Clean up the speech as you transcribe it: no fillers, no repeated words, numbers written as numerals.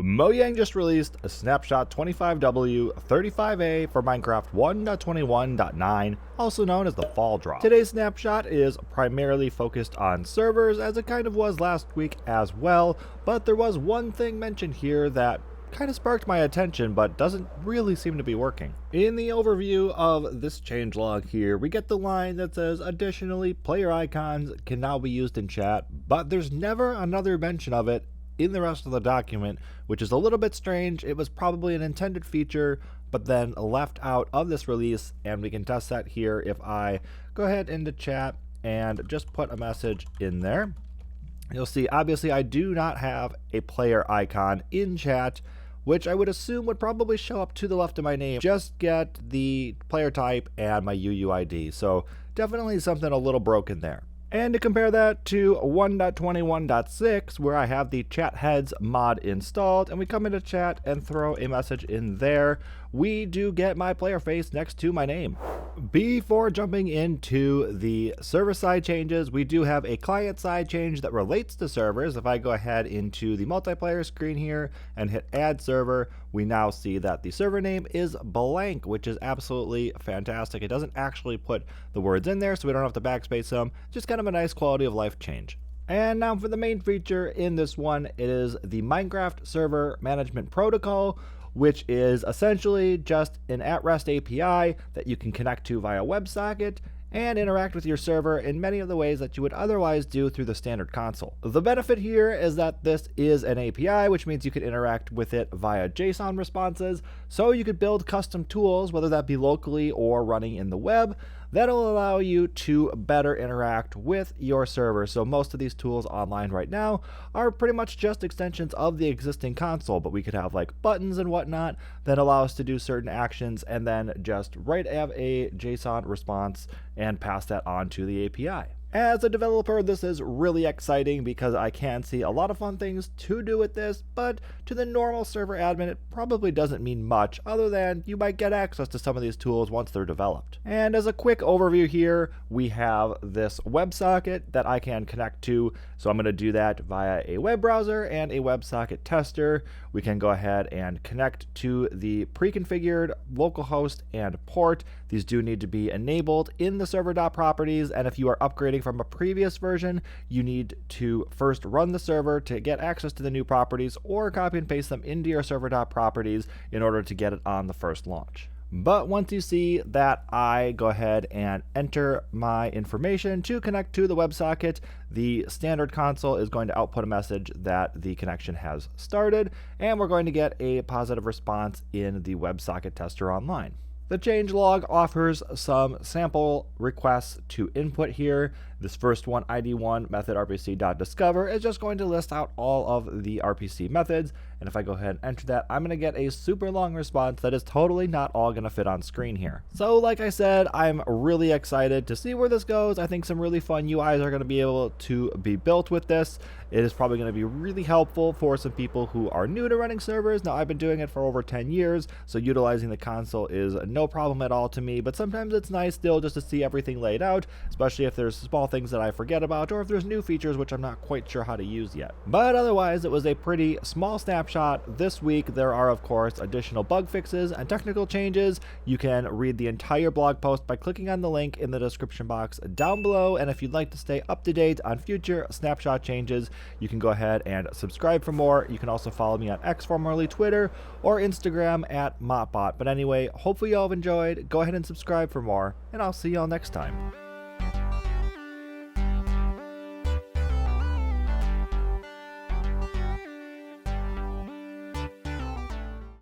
Mojang just released a Snapshot 25W35A for Minecraft 1.21.9, also known as the Fall Drop. Today's snapshot is primarily focused on servers, as it kind of was last week as well, but there was one thing mentioned here that kind of sparked my attention but doesn't really seem to be working. In the overview of this changelog here, we get the line that says, additionally, player icons can now be used in chat, but there's never another mention of it in the rest of the document, which is a little bit strange. It was probably an intended feature, but then left out of this release, and we can test that here if I go ahead into chat and just put a message in there. You'll see, obviously, I do not have a player icon in chat, which I would assume would probably show up to the left of my name. Just get the player type and my UUID. So definitely something a little broken there. And to compare that to 1.21.6, where I have the chat heads mod installed, and we come into chat and throw a message in there, we do get my player face next to my name. Before jumping into the server side changes, we do have a client side change that relates to servers. If I go ahead into the multiplayer screen here and hit add server, we now see that the server name is blank, which is absolutely fantastic. It doesn't actually put the words in there, so we don't have to backspace them. Just kind of a nice quality of life change. And now for the main feature in this one, it is the Minecraft Server Management Protocol, which is essentially just an at-rest API that you can connect to via WebSocket and interact with your server in many of the ways that you would otherwise do through the standard console. The benefit here is that this is an API, which means you can interact with it via JSON responses, so you could build custom tools, whether that be locally or running in the web, that'll allow you to better interact with your server. So most of these tools online right now are pretty much just extensions of the existing console, but we could have like buttons and whatnot that allow us to do certain actions and then just have a JSON response and pass that on to the API. As a developer, this is really exciting because I can see a lot of fun things to do with this, but to the normal server admin, it probably doesn't mean much other than you might get access to some of these tools once they're developed. And as a quick overview here, we have this WebSocket that I can connect to. So I'm going to do that via a web browser and a WebSocket tester. We can go ahead and connect to the pre-configured localhost and port. These do need to be enabled in the server.properties, and if you are upgrading from a previous version, you need to first run the server to get access to the new properties or copy and paste them into your server.properties in order to get it on the first launch. But once you see that I go ahead and enter my information to connect to the WebSocket, the standard console is going to output a message that the connection has started, and we're going to get a positive response in the WebSocket tester online. The changelog offers some sample requests to input here. This first one, ID1 method RPC.discover, is just going to list out all of the RPC methods. And if I go ahead and enter that, I'm going to get a super long response that is totally not all going to fit on screen here. So like I said, I'm really excited to see where this goes. I think some really fun UIs are going to be able to be built with this. It is probably going to be really helpful for some people who are new to running servers. Now, I've been doing it for over 10 years, so utilizing the console is no problem at all to me, but sometimes it's nice still just to see everything laid out, especially if there's small things that I forget about or if there's new features which I'm not quite sure how to use yet. But otherwise, it was a pretty small snapshot. This week, there are, of course, additional bug fixes and technical changes. You can read the entire blog post by clicking on the link in the description box down below, and if you'd like to stay up to date on future snapshot changes, you can go ahead and subscribe for more. You can also follow me on X, formerly Twitter, or Instagram at MottBot. But anyway, hopefully y'all have enjoyed. Go ahead and subscribe for more, and I'll see y'all next time.